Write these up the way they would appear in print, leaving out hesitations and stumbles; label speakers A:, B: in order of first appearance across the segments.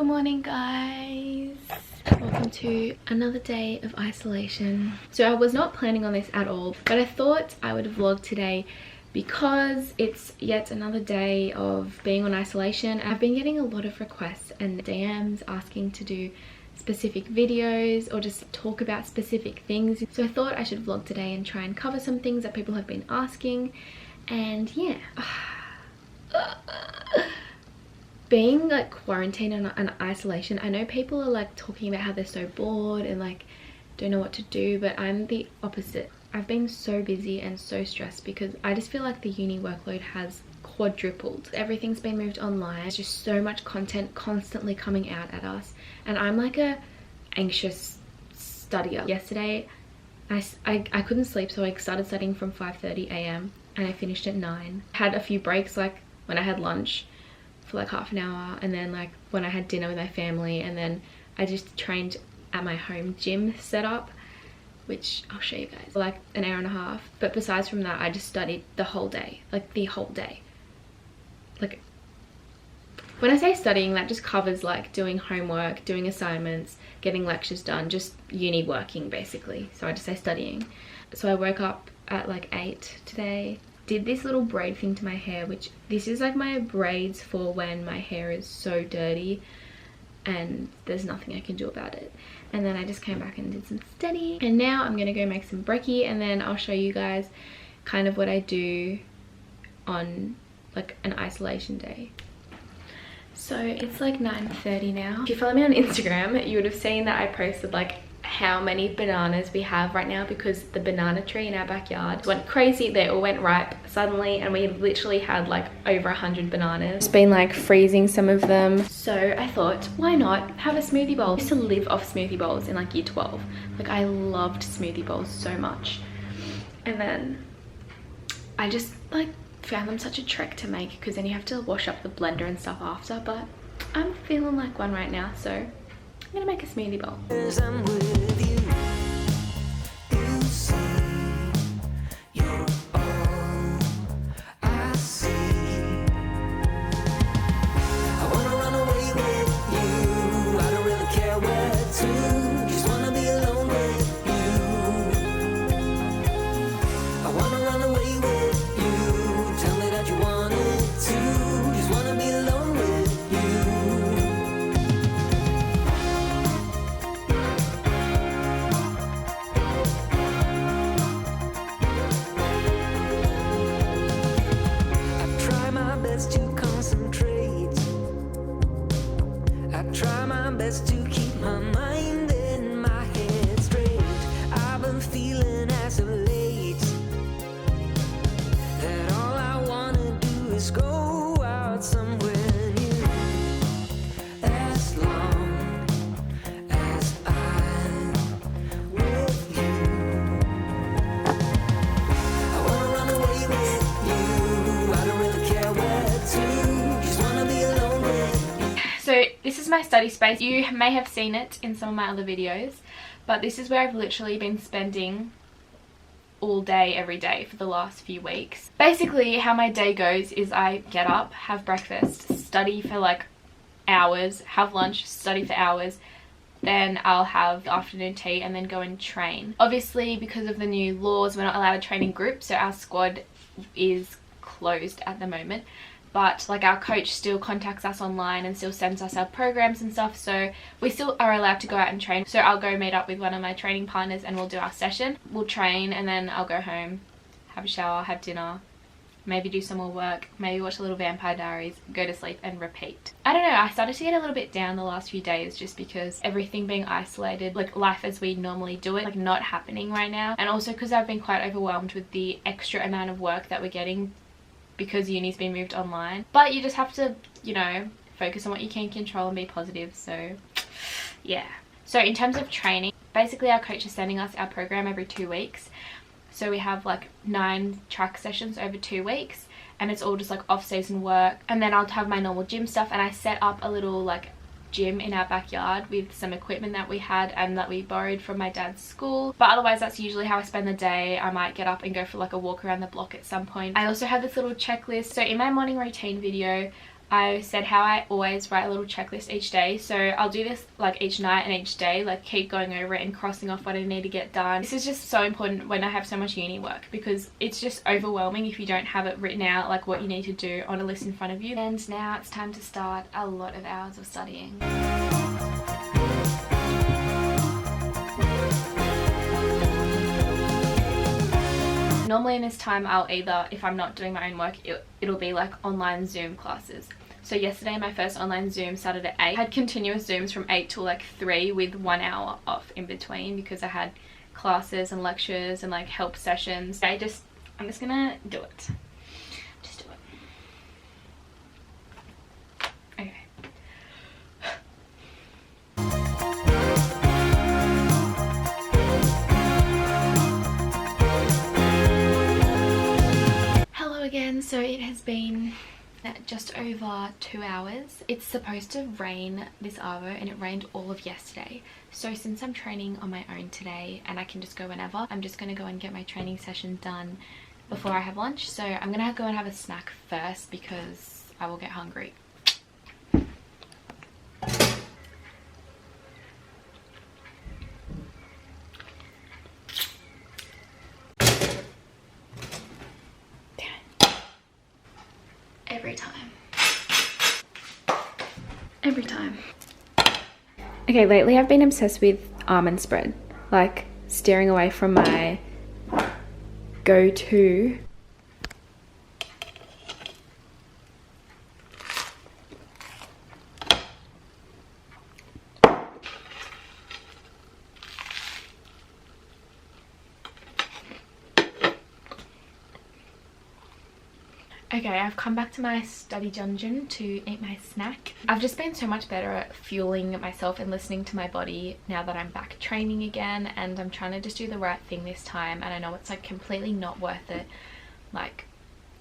A: morning, guys. Welcome to another day of isolation. So I was not planning on this at all, but I thought I would vlog today because it's yet another day of being on isolation. I've been getting a lot of requests and DMs asking to do specific videos or just talk about specific things. So I thought I should vlog today and try and cover some things that people have been asking. And yeah. Being like quarantined and isolation, I know people are like talking about how they're so bored and like don't know what to do, but I'm the opposite. I've been so busy and so stressed because I just feel like the uni workload has quadrupled. Everything's been moved online. There's just so much content constantly coming out at us, and I'm like a anxious studier. Yesterday I couldn't sleep, so I started studying from 5:30 a.m. and I finished at 9. Had a few breaks, like when I had lunch for like half an hour, and then like when I had dinner with my family, and then I just trained at my home gym setup, which I'll show you guys, for like an hour and a half. But besides from that, I just studied the whole day, like the whole day. Like when I say studying, that just covers like doing homework, doing assignments, getting lectures done, just uni working basically. So I just say studying. So I woke up at like 8 today, did this little braid thing to my hair, which this is like my braids for when my hair is so dirty and there's nothing I can do about it. And then I just came back and did some studying, and now I'm gonna go make some brekkie, and then I'll show you guys kind of what I do on like an isolation day. So it's like 9:30 now. If you follow me on Instagram, you would have seen that I posted like how many bananas we have right now, because the banana tree in our backyard went crazy. They all went ripe suddenly, and we literally had like over 100 bananas. It's been like freezing some of them, so I thought, why not have a smoothie bowl? I used to live off smoothie bowls in like year 12. Like I loved smoothie bowls so much, and then I just like found them such a trek to make, because then you have to wash up the blender and stuff after. But I'm feeling like one right now, so I'm gonna make a smoothie bowl.
B: To keep my mind and my head straight. I've been feeling as of late that all I wanna do is go out somewhere new. As long as I'm with you, I wanna run away with you. I don't really care where to, just wanna be alone with you.
A: So this is my study space. You may have seen it in some of my other videos, but this is where I've literally been spending all day every day for the last few weeks. Basically how my day goes is I get up, have breakfast, study for like hours, have lunch, study for hours, then I'll have afternoon tea, and then go and train. Obviously because of the new laws, we're not allowed to train in groups, so our squad is closed at the moment. But like our coach still contacts us online and still sends us our programs and stuff, so we still are allowed to go out and train. So I'll go meet up with one of my training partners and we'll do our session. We'll train, and then I'll go home, have a shower, have dinner, maybe do some more work, maybe watch a little Vampire Diaries, go to sleep, and repeat. I don't know, I started to get a little bit down the last few days just because everything being isolated, like life as we normally do it, like not happening right now. And also because I've been quite overwhelmed with the extra amount of work that we're getting because uni's been moved online. But you just have to, you know, focus on what you can control and be positive. So yeah. So in terms of training, basically our coach is sending us our program every 2 weeks. So we have like 9 track sessions over 2 weeks, and it's all just like off-season work. And then I'll have my normal gym stuff, and I set up a little like gym in our backyard with some equipment that we had and that we borrowed from my dad's school. But otherwise that's usually how I spend the day. I might get up and go for like a walk around the block at some point. I also have this little checklist. So in my morning routine video I said how I always write a little checklist each day, so I'll do this like each night and each day, like keep going over it and crossing off what I need to get done. This is just so important when I have so much uni work, because it's just overwhelming if you don't have it written out, like what you need to do on a list in front of you. And now it's time to start a lot of hours of studying. Normally in this time I'll either, if I'm not doing my own work, it'll be like online Zoom classes. So yesterday my first online Zoom started at 8. I had continuous Zooms from 8 till like 3 with 1 hour off in between because I had classes and lectures and like help sessions. I'm just gonna do it. Just do it. Okay. Hello again. So it has been just over 2 hours. It's supposed to rain this arvo and it rained all of yesterday. So since I'm training on my own today and I can just go whenever, I'm just going to go and get my training session done before I have lunch. So I'm going to go and have a snack first because I will get hungry. Every time. Okay, lately I've been obsessed with almond spread, like steering away from my go-to. Okay, I've come back to my study dungeon to eat my snack. I've just been so much better at fueling myself and listening to my body now that I'm back training again, and I'm trying to just do the right thing this time. And I know it's like completely not worth it, like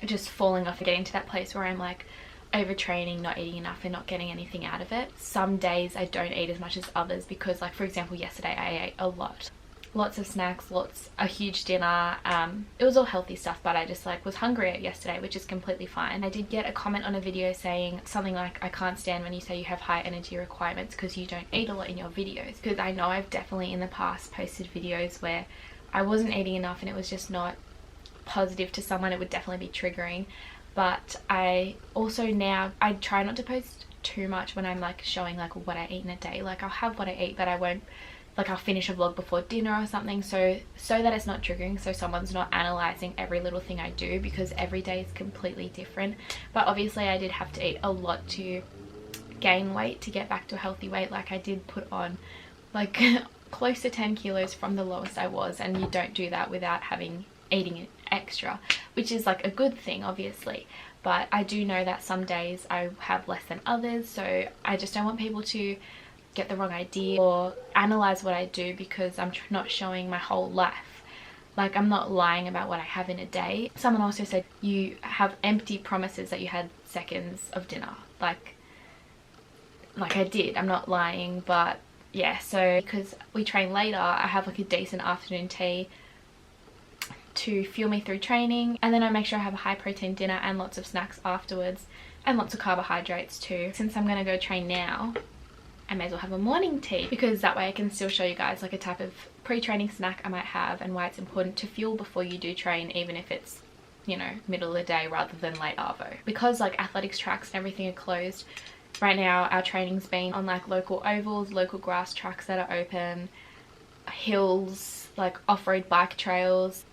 A: just falling off and getting to that place where I'm like overtraining, not eating enough and not getting anything out of it. Some days I don't eat as much as others because, like, for example, yesterday I ate a lot. Lots of snacks, a huge dinner. It was all healthy stuff, but I just like was hungry yesterday, which is completely fine. I did get a comment on a video saying something like, I can't stand when you say you have high energy requirements because you don't eat a lot in your videos. Because I know I've definitely in the past posted videos where I wasn't eating enough and it was just not positive to someone. It would definitely be triggering. But I also now, I try not to post too much when I'm like showing like what I eat in a day. Like I'll have what I eat, but I won't, like I'll finish a vlog before dinner or something, so that it's not triggering, so someone's not analysing every little thing I do, because every day is completely different. But obviously I did have to eat a lot to gain weight to get back to a healthy weight. Like I did put on like close to 10 kilos from the lowest I was, and you don't do that without eating extra, which is like a good thing obviously. But I do know that some days I have less than others, so I just don't want people to get the wrong idea or analyze what I do, because I'm not showing my whole life. Like I'm not lying about what I have in a day. Someone also said you have empty promises that you had seconds of dinner. Like I did. I'm not lying, but yeah. So because we train later, I have like a decent afternoon tea to fuel me through training, and then I make sure I have a high protein dinner and lots of snacks afterwards, and lots of carbohydrates too. Since I'm gonna go train now, I may as well have a morning tea, because that way I can still show you guys like a type of pre-training snack I might have and why it's important to fuel before you do train, even if it's, you know, middle of the day rather than late arvo. Because like athletics tracks and everything are closed right now, our training's been on like local ovals, local grass tracks that are open, hills, like off-road bike trails.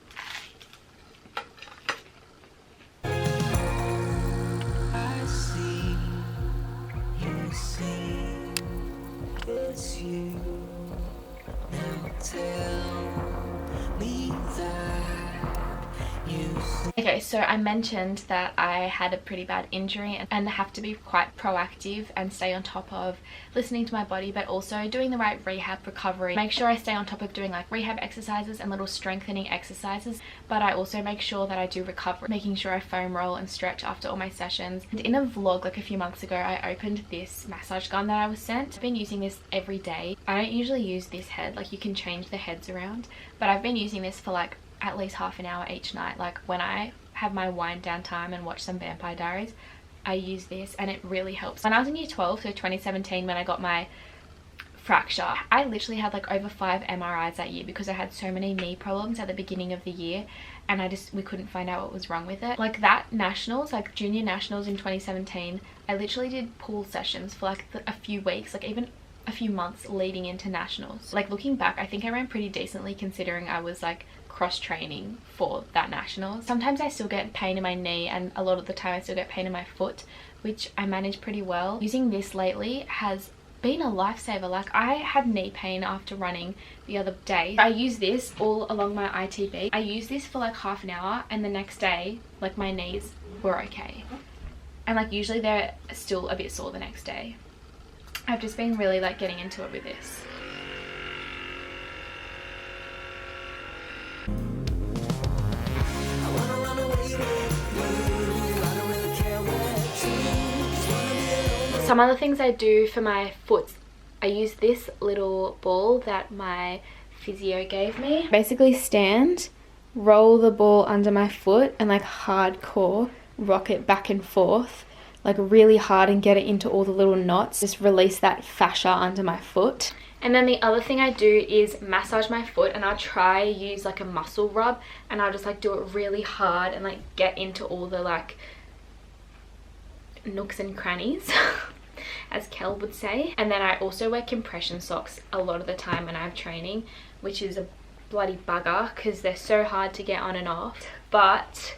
B: It's you. Now tell me that you.
A: Okay, so I mentioned that I had a pretty bad injury and have to be quite proactive and stay on top of listening to my body, but also doing the right rehab recovery. Make sure I stay on top of doing like rehab exercises and little strengthening exercises, but I also make sure that I do recovery, making sure I foam roll and stretch after all my sessions. And in a vlog like a few months ago, I opened this massage gun that I was sent. I've been using this every day. I don't usually use this head, like you can change the heads around, but I've been using this for like at least half an hour each night. Like when I have my wind down time and watch some Vampire Diaries, I use this and it really helps. When I was in year 12, so 2017, when I got my fracture, I literally had like over 5 MRIs that year because I had so many knee problems at the beginning of the year, and we couldn't find out what was wrong with it. Like that nationals, like junior nationals in 2017, I literally did pool sessions for like a few weeks, like even a few months leading into nationals. Like looking back, I think I ran pretty decently considering I was like cross training for that nationals. Sometimes I still get pain in my knee, and a lot of the time I still get pain in my foot, which I manage pretty well. Using this lately has been a lifesaver. Like I had knee pain after running the other day. I use this all along my ITB. I use this for like half an hour, and the next day like my knees were okay, and like usually they're still a bit sore the next day. I've just been really like getting into it with this. Some other things I do for my foot, I use this little ball that my physio gave me. Basically stand, roll the ball under my foot and like hardcore rock it back and forth, like really hard, and get it into all the little knots. Just release that fascia under my foot. And then the other thing I do is massage my foot, and I'll try use like a muscle rub, and I'll just like do it really hard and like get into all the like nooks and crannies as Kel would say. And then I also wear compression socks a lot of the time when I'm training, which is a bloody bugger because they're so hard to get on and off, but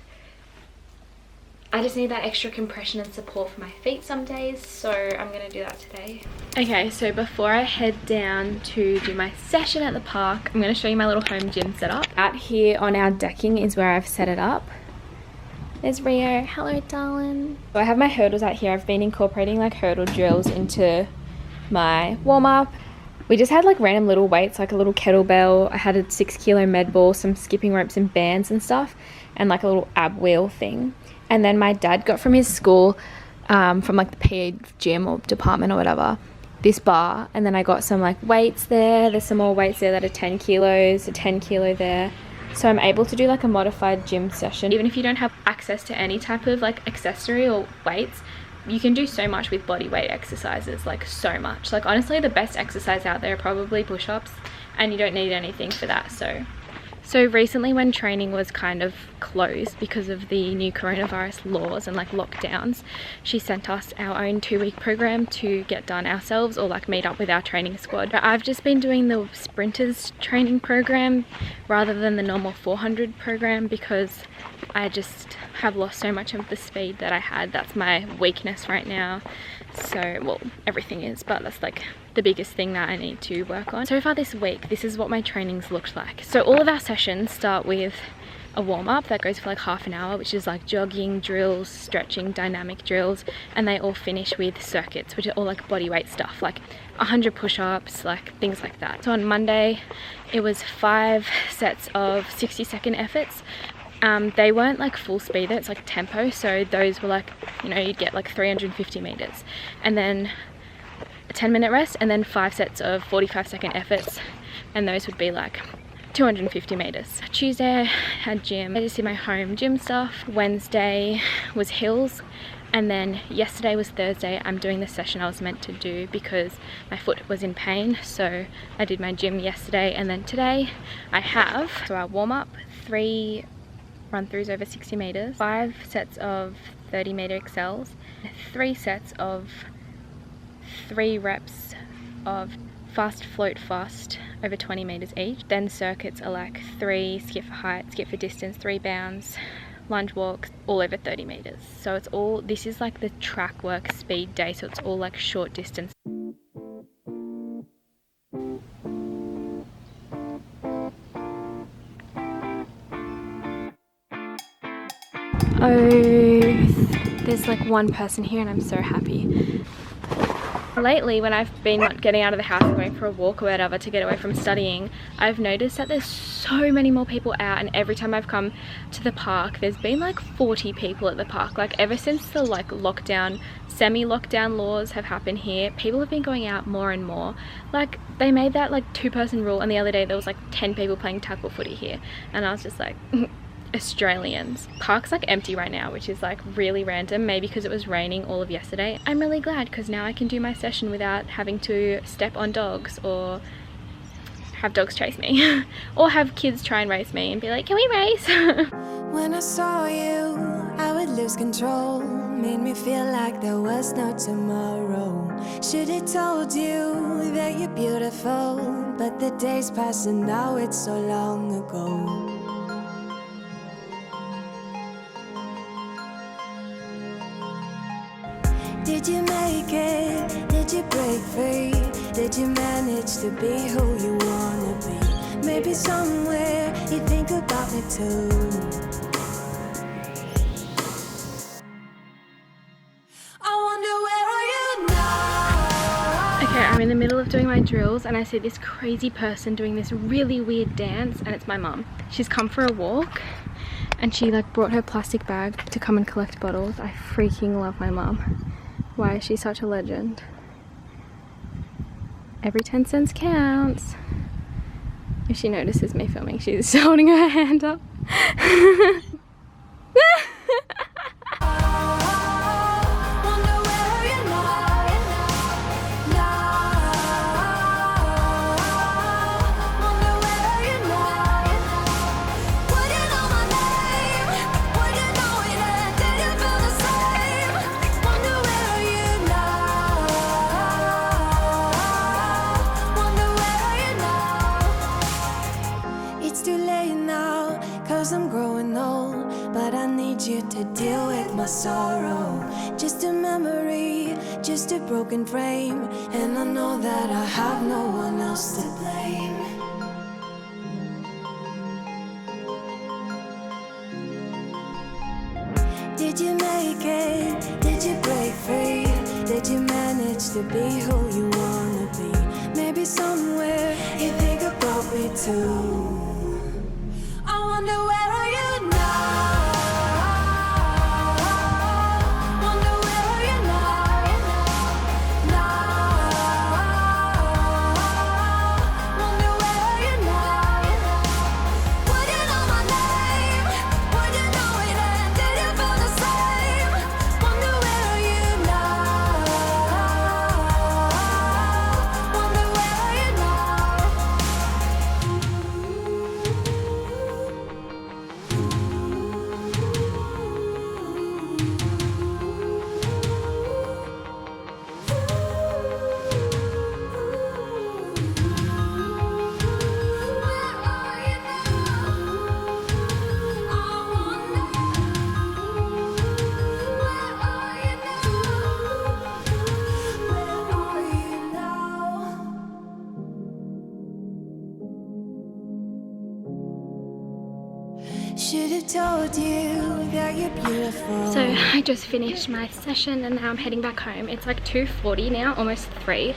A: I just need that extra compression and support for my feet some days, so I'm gonna do that today. Okay, so before I head down to do my session at the park, I'm gonna show you my little home gym setup. Out here on our decking is where I've set it up. There's Rio. Hello, darling. So I have my hurdles out here. I've been incorporating like hurdle drills into my warm-up. We just had like random little weights, like a little kettlebell. I had a 6 kilo med ball, some skipping ropes and bands and stuff, and like a little ab wheel thing. And then my dad got from his school, from like the PE gym or department or whatever, this bar. And then I got some like weights there. There's some more weights there that are 10 kilos, a 10 kilo there. So I'm able to do like a modified gym session. Even if you don't have access to any type of like accessory or weights, you can do so much with body weight exercises, like so much. Like honestly, the best exercise out there are probably push-ups, and you don't need anything for that. So recently when training was kind of closed because of the new coronavirus laws and like lockdowns, she sent us our own 2-week program to get done ourselves or like meet up with our training squad. But I've just been doing the sprinters training program rather than the normal 400 program because I just have lost so much of the speed that I had. That's my weakness right now. So, well, everything is, but that's like the biggest thing that I need to work on. So far this week, this is what my trainings looked like. So all of our sessions start with a warm-up that goes for like half an hour, which is like jogging drills, stretching, dynamic drills, and they all finish with circuits, which are all like body weight stuff, like 100 push-ups, like things like that. So on Monday, it was 5 sets of 60-second efforts. They weren't like full speed, it's like tempo, so those were like, you know, you'd get like 350 meters, and then a 10-minute rest, and then 5 sets of 45-second efforts, and those would be like 250 meters. Tuesday I had gym. I just did my home gym stuff. Wednesday was hills, and then yesterday was Thursday. I'm doing the session I was meant to do because my foot was in pain, so I did my gym yesterday. And then today I have, so our warm-up, 3 run-throughs over 60 meters, 5 sets of 30-meter excels, 3 sets of 3 reps of fast float fast over 20 meters each. Then circuits are like 3 skip for height, skip for distance, 3 bounds, lunge walks, all over 30 meters. So it's all, this is like the track work speed day, so it's all like short distance. Oh, there's like one person here and I'm so happy. Lately, when I've been like getting out of the house and going for a walk or whatever to get away from studying, I've noticed that there's so many more people out, and every time I've come to the park, there's been like 40 people at the park. Like ever since the like lockdown, semi-lockdown laws have happened here, people have been going out more and more. Like they made that like 2-person rule, and the other day there was like 10 people playing tackle footy here, and I was just like Australians. Park's like empty right now, which is like really random, maybe because it was raining all of yesterday. I'm really glad because now I can do my session without having to step on dogs or have dogs chase me or have kids try and race me and be like, can we race?
B: When I saw you, I would lose control. Made me feel like there was no tomorrow. Should've told you that you're beautiful, but the days pass and now it's so long ago. Did you make it? Did you break free? Did you manage to be who you wanna be? Maybe somewhere you think about me too.
A: Okay, I'm in the middle of doing my drills and I see this crazy person doing this really weird dance, and it's my mum. She's come for a walk and she like brought her plastic bag to come and collect bottles. I freaking love my mum. Why is she such a legend? Every 10 cents counts. If she notices me filming, she's holding her hand up.
B: I'm growing old, but I need you to deal with my sorrow. Just a memory, just a broken frame, and I know that I have no one else to blame. Did you make it? Did you break free? Did you manage to be who you wanna be? Maybe somewhere you think about me too. I wonder where are you now? Wonder where are you now? Wonder where are you now? Would you know my name? Would you know it and did you feel the same? Wonder where are you now? Wonder where are you should have told you that you're beautiful.
A: So I just finished my session and now I'm heading back home. It's like 2:40 now, almost 3.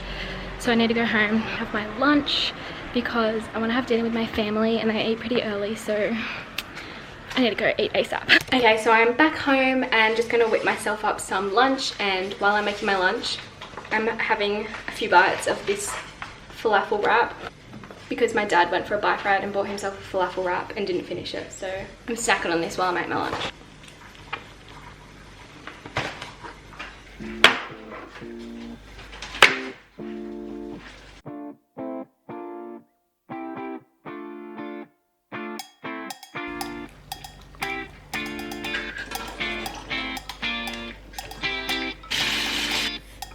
A: So I need to go home, have my lunch because I want to have dinner with my family and they eat pretty early, so I need to go eat ASAP. Okay, so I'm back home and just gonna whip myself up some lunch, and while I'm making my lunch, I'm having a few bites of this falafel wrap because my dad went for a bike ride and bought himself a falafel wrap and didn't finish it. So I'm snacking on this while I make my lunch.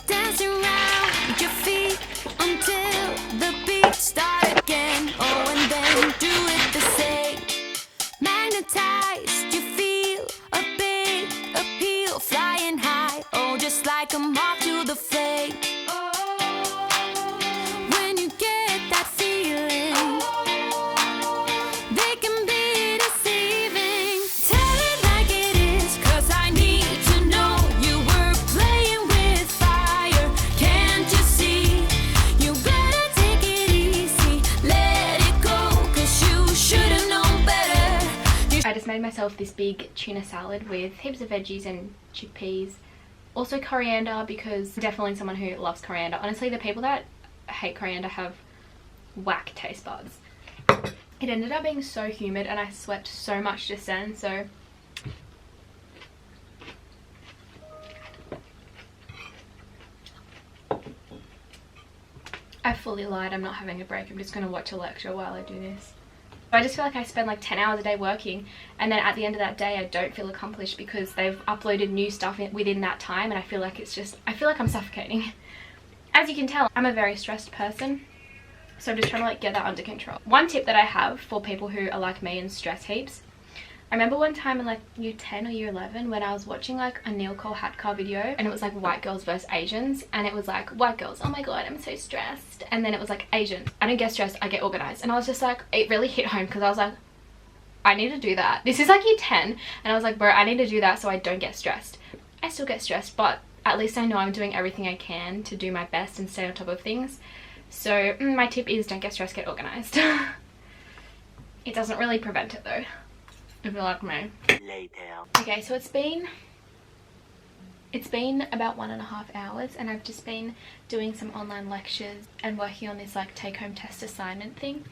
B: Dance around with your feet until the beat starts again. Oh, and then do it the same. Magnetized, you feel a big appeal, flying high. Oh, just like a moth to the flame. When you get that feeling, they can be deceiving. Tell it like it is, 'cause I need to know you were playing with fire. Can't you see? You better take it easy, let it go, 'cause you should have known better.
A: I just made myself this big tuna salad with heaps of veggies and chickpeas. Also coriander, because I'm definitely someone who loves coriander. Honestly, the people that hate coriander have whack taste buds. It ended up being so humid and I sweat so much just then, so I fully lied. I'm not having a break. I'm just going to watch a lecture while I do this. I just feel like I spend like 10 hours a day working, and then at the end of that day I don't feel accomplished because they've uploaded new stuff within that time, and I feel like I feel like I'm suffocating. As you can tell, I'm a very stressed person, so I'm just trying to like get that under control. One tip that I have for people who are like me and stress heaps, I remember one time in like year 10 or year 11 when I was watching like a Neil Kolhatkar video, and it was like white girls versus Asians, and it was like white girls, oh my god, I'm so stressed, and then it was like Asians, I don't get stressed, I get organized. And I was just like, it really hit home because I was like, I need to do that. This is like year 10 and I was like, bro, I need to do that so I don't get stressed. I still get stressed, but at least I know I'm doing everything I can to do my best and stay on top of things. So my tip is don't get stressed, get organized. It doesn't really prevent it though, if you're like me. Okay, so it's been about 1.5 hours and I've just been doing some online lectures and working on this like take-home test assignment thing,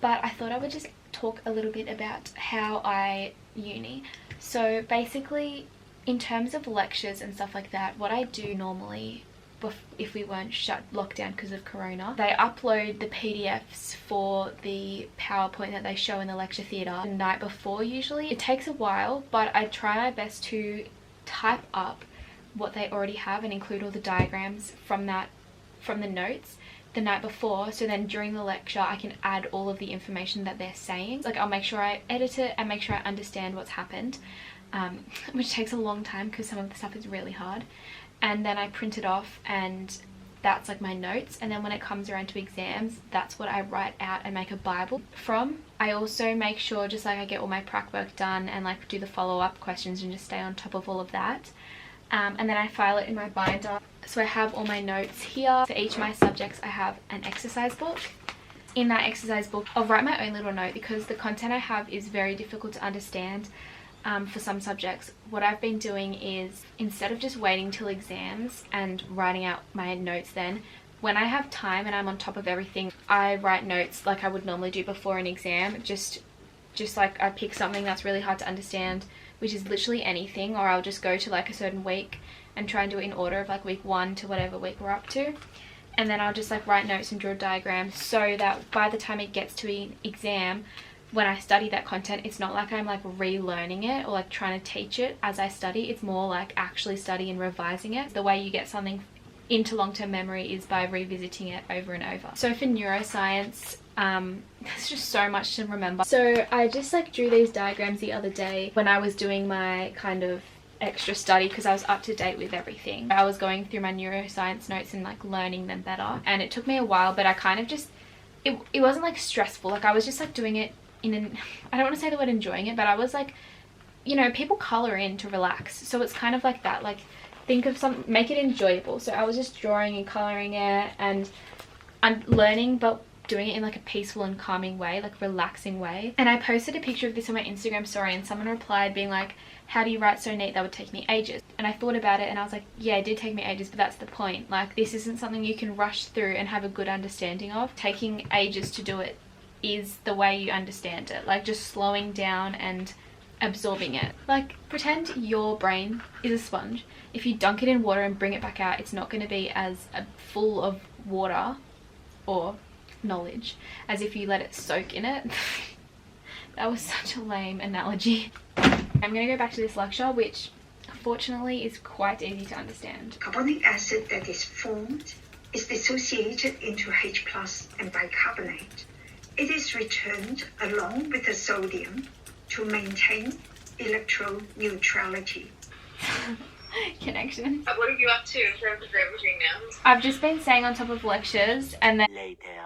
A: but I thought I would just talk a little bit about how I uni. So basically, in terms of lectures and stuff like that, what I do normally, if we weren't locked down because of corona, they upload the PDFs for the PowerPoint that they show in the lecture theatre the night before usually. It takes a while, but I try my best to type up what they already have and include all the diagrams from the notes the night before, so then during the lecture I can add all of the information that they're saying. Like, I'll make sure I edit it and make sure I understand what's happened, which takes a long time because some of the stuff is really hard. And then I print it off and that's like my notes, and then when it comes around to exams, that's what I write out and make a Bible from. I also make sure just like I get all my prac work done and like do the follow-up questions and just stay on top of all of that. And then I file it in my binder. So I have all my notes here. For each of my subjects I have an exercise book. In that exercise book I'll write my own little note because the content I have is very difficult to understand. For some subjects, what I've been doing is, instead of just waiting till exams and writing out my notes then, when I have time and I'm on top of everything, I write notes like I would normally do before an exam. Just like I pick something that's really hard to understand, which is literally anything, or I'll just go to like a certain week and try and do it in order of like week 1 to whatever week we're up to. And then I'll just like write notes and draw diagrams so that by the time it gets to an exam, when I study that content, it's not like I'm like relearning it or like trying to teach it as I study. It's more like actually studying and revising it. The way you get something into long-term memory is by revisiting it over and over. So for neuroscience, there's just so much to remember. So I just like drew these diagrams the other day when I was doing my kind of extra study because I was up to date with everything. I was going through my neuroscience notes and like learning them better, and it took me a while, but I kind of just, it wasn't like stressful. Like, I was just like doing it in an, I don't want to say the word enjoying it, but I was like, you know, people color in to relax, so it's kind of like that. Like, think of some, make it enjoyable. So I was just drawing and coloring it and I'm learning, but doing it in like a peaceful and calming way, like relaxing way. And I posted a picture of this on my Instagram story and someone replied being like, how do you write so neat? That would take me ages. And I thought about it and I was like, yeah, it did take me ages, but that's the point. Like, this isn't something you can rush through and have a good understanding of. Taking ages to do it is the way you understand it. Like, just slowing down and absorbing it. Like, pretend your brain is a sponge. If you dunk it in water and bring it back out, it's not going to be as full of water or knowledge as if you let it soak in it. That was such a lame analogy. I'm going to go back to this lecture, which fortunately is quite easy to understand.
C: Carbonic acid that is formed is dissociated into H+ and bicarbonate. It is returned along with the sodium to maintain electroneutrality.
A: Connection.
D: What are you up to in terms of everything now?
A: I've just been staying on top of lectures, and then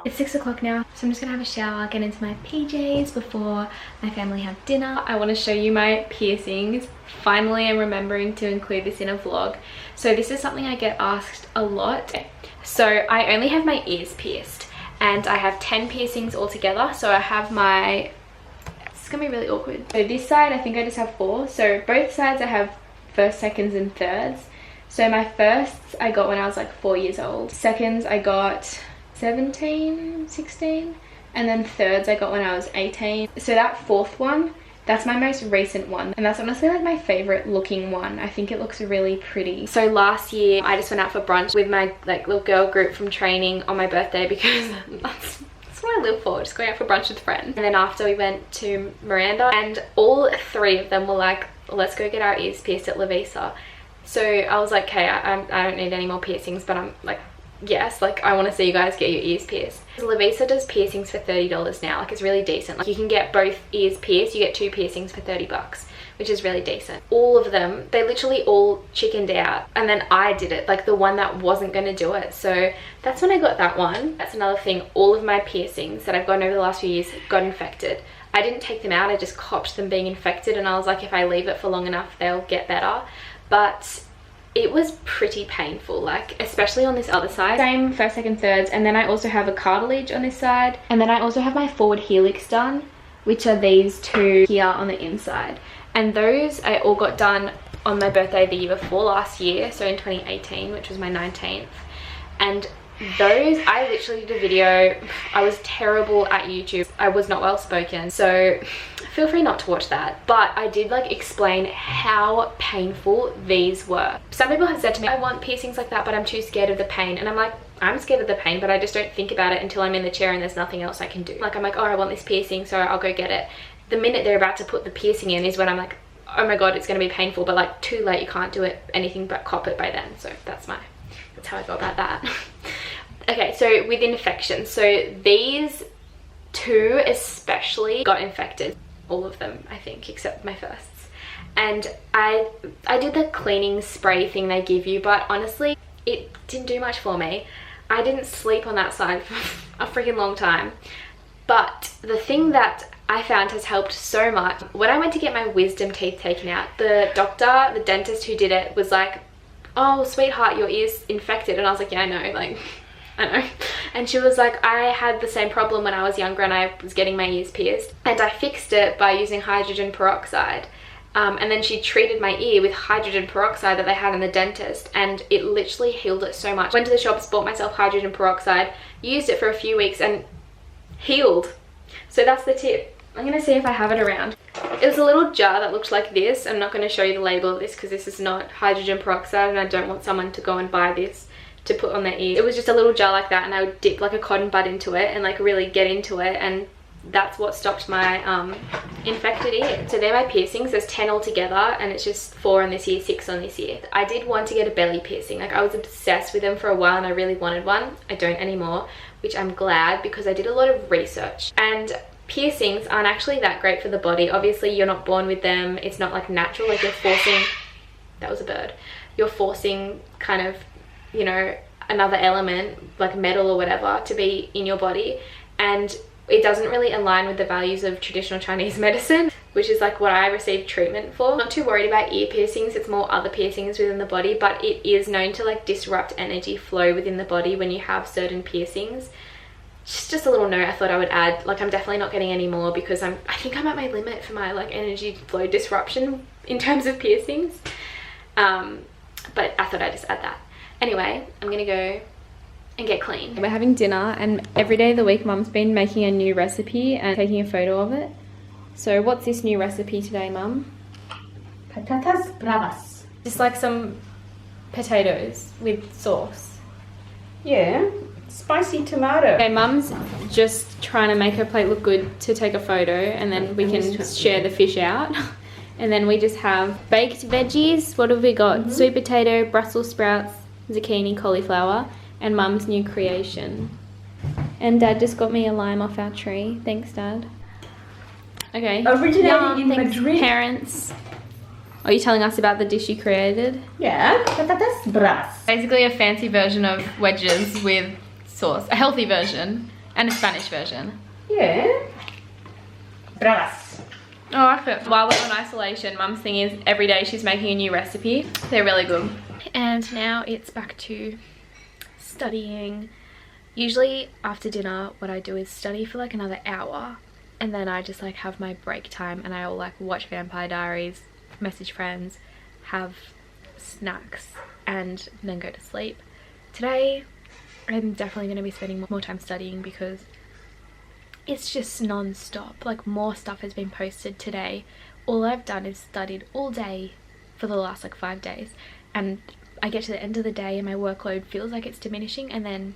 A: it's 6 o'clock now, so I'm just gonna have a shower, get into my PJs before my family have dinner. I want to show you my piercings. Finally, I'm remembering to include this in a vlog. So this is something I get asked a lot. So I only have my ears pierced, and I have 10 piercings altogether. So I have my, it's gonna be really awkward. So this side, I think I just have 4. So both sides I have first, seconds and thirds. So my firsts I got when I was like 4 years old. Seconds I got 17, 16, And then thirds I got when I was 18. So that fourth one, that's my most recent one, and that's honestly like my favorite looking one. I think it looks really pretty. So last year I just went out for brunch with my like little girl group from training on my birthday, because that's what I live for, just going out for brunch with friends. And then after we went to Miranda, and all three of them were like, let's go get our ears pierced at Lavisa. So I was like, okay, I don't need any more piercings, but I'm like, yes, like I want to see you guys get your ears pierced. Lavisa does piercings for $30 now. Like, it's really decent. Like, you can get both ears pierced, you get 2 piercings for 30 bucks, which is really decent. All of them, they literally all chickened out, and then I did it, like the one that wasn't going to do it. So that's when I got that one. That's another thing. All of my piercings that I've gotten over the last few years got infected. I didn't take them out, I just copped them being infected, and I was like, if I leave it for long enough they'll get better. But it was pretty painful, like especially on this other side. Same first, second, thirds, and then I also have a cartilage on this side, and then I also have my forward helix done, which are these two here on the inside. And those I all got done on my birthday the year before last year, so in 2018, which was my 19th. And those, I literally did a video. I was terrible at YouTube. I was not well spoken, so feel free not to watch that. But I did like explain how painful these were. Some people have said to me, I want piercings like that, but I'm too scared of the pain. And I'm like, I'm scared of the pain, but I just don't think about it until I'm in the chair and there's nothing else I can do. Like, I'm like, oh, I want this piercing, so I'll go get it. The minute they're about to put the piercing in is when I'm like, oh my god, it's going to be painful, but like too late, you can't do it anything but cop it by then. So that's how I go about that. Okay, so with infections, so these two especially got infected. All of them, I think, except my firsts. And I did the cleaning spray thing they give you, but honestly, it didn't do much for me. I didn't sleep on that side for a freaking long time. But the thing that I found has helped so much, when I went to get my wisdom teeth taken out, the doctor, the dentist who did it was like, oh, sweetheart, your ear's infected. And I was like, yeah, I know, like, I know. And she was like, I had the same problem when I was younger and I was getting my ears pierced, and I fixed it by using hydrogen peroxide. And then she treated my ear with hydrogen peroxide that they had in the dentist, and it literally healed it so much. Went to the shops, bought myself hydrogen peroxide, used it for a few weeks and healed. So that's the tip. I'm gonna see if I have it around. It was a little jar that looked like this. I'm not gonna show you the label of this because this is not hydrogen peroxide, and I don't want someone to go and buy this to put on their ear. It was just a little jar like that, and I would dip like a cotton bud into it and like really get into it, and that's what stopped my infected ear. So they're my piercings. There's 10 altogether, and it's just 4 on this ear, 6 on this ear. I did want to get a belly piercing. Like, I was obsessed with them for a while and I really wanted one. I don't anymore, which I'm glad, because I did a lot of research, and piercings aren't actually that great for the body. Obviously you're not born with them. It's not like natural, like you're forcing, that was a bird, you're forcing kind of, you know, another element like metal or whatever to be in your body, and it doesn't really align with the values of traditional Chinese medicine, which is like what I received treatment for. I'm not too worried about ear piercings, it's more other piercings within the body, but it is known to like disrupt energy flow within the body when you have certain piercings. Just a little note I thought I would add. Like, I'm definitely not getting any more because I think I'm at my limit for my like energy flow disruption in terms of piercings. But I thought I'd just add that. Anyway, I'm gonna go and get clean. We're having dinner, and every day of the week Mum's been making a new recipe and taking a photo of it. So what's this new recipe today, Mum?
E: Patatas bravas.
A: Just like some potatoes with sauce.
E: Yeah, spicy tomato.
A: Okay, Mum's just trying to make her plate look good to take a photo, and then we can share the fish out. And then we just have baked veggies. What have we got? Sweet potato, Brussels sprouts, zucchini, cauliflower, and Mum's new creation. And Dad just got me a lime off our tree. Thanks, Dad. Okay.
E: Originating in
A: thanks,
E: Madrid.
A: Parents. Are you telling us about the dish you created?
E: Yeah, patatas bravas.
A: Basically a fancy version of wedges with sauce. A healthy version and a Spanish version.
E: Yeah. Bravas.
A: Oh, I feel while we're on isolation, Mum's thing is every day she's making a new recipe. They're really good. And now it's back to studying. Usually after dinner what I do is study for like another hour, and then I just like have my break time and I'll like watch Vampire Diaries, message friends, have snacks, and then go to sleep. Today I'm definitely going to be spending more time studying because it's just non-stop. Like, more stuff has been posted today. All I've done is studied all day for the last like 5 days, and I get to the end of the day and my workload feels like it's diminishing, and then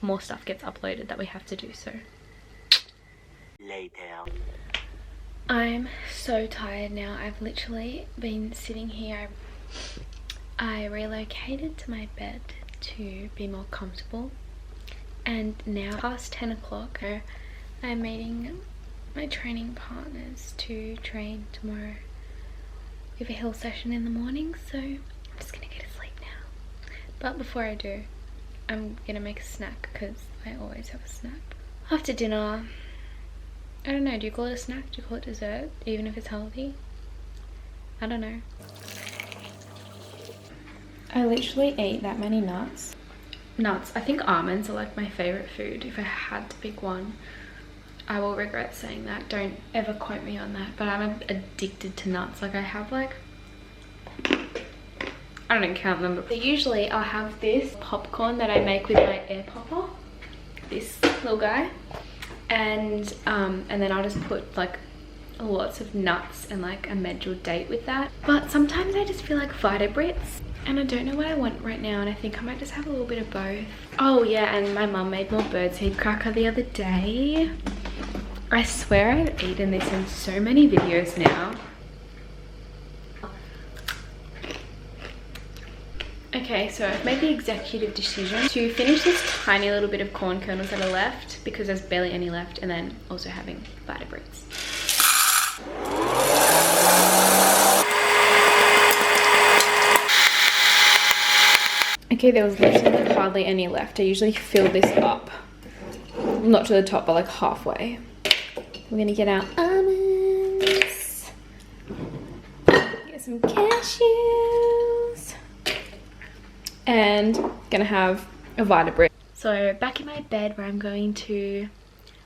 A: more stuff gets uploaded that we have to do. So
F: later.
A: I'm so tired now. I've literally been sitting here. I relocated to my bed to be more comfortable, and now past 10 o'clock I'm meeting my training partners to train tomorrow. We have a hill session in the morning, so I'm just gonna go to sleep now. But before I do, I'm gonna make a snack because I always have a snack. After dinner, I don't know, do you call it a snack? Do you call it dessert? Even if it's healthy? I don't know. I literally ate that many nuts. I think almonds are like my favorite food. If I had to pick one, I will regret saying that. Don't ever quote me on that. But I'm addicted to nuts. Like, I have like, I don't count them, but usually I'll have this popcorn that I make with my air popper, this little guy, and then I'll just put like lots of nuts and like a medjool date with that. But sometimes I just feel like Vita Brits, and I don't know what I want right now, and I think I might just have a little bit of both. Oh yeah, and my mum made more birdseed cracker the other day. I swear I've eaten this in so many videos now. Okay, so I've made the executive decision to finish this tiny little bit of corn kernels that are left, because there's barely any left, and then also having Vita Brits. Okay, there was literally hardly any left. I usually fill this up, not to the top, but like halfway. We're gonna get our almonds, get some cashews, and gonna have a Vita Brit. So back in my bed, where I'm going to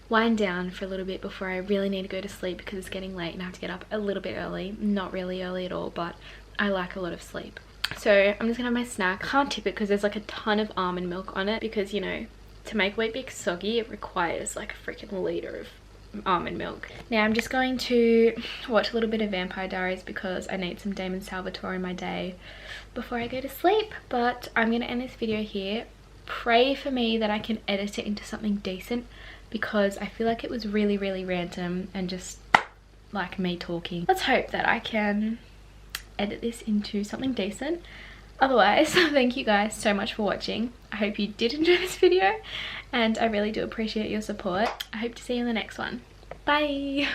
A: wind down for a little bit before I really need to go to sleep, because it's getting late and I have to get up a little bit early. Not really early at all, but I like a lot of sleep. So I'm just gonna have my snack. Can't tip it because there's like a ton of almond milk on it, because, you know, to make Weet-Bix soggy it requires like a freaking liter of almond milk. Now I'm just going to watch a little bit of Vampire Diaries because I need some Damon Salvatore in my day before I go to sleep. But I'm gonna end this video here. Pray for me that I can edit it into something decent, because I feel like it was really random and just like me talking. Let's hope that I can edit this into something decent. Otherwise, thank you guys so much for watching. I hope you did enjoy this video, and I really do appreciate your support. I hope to see you in the next one. Bye!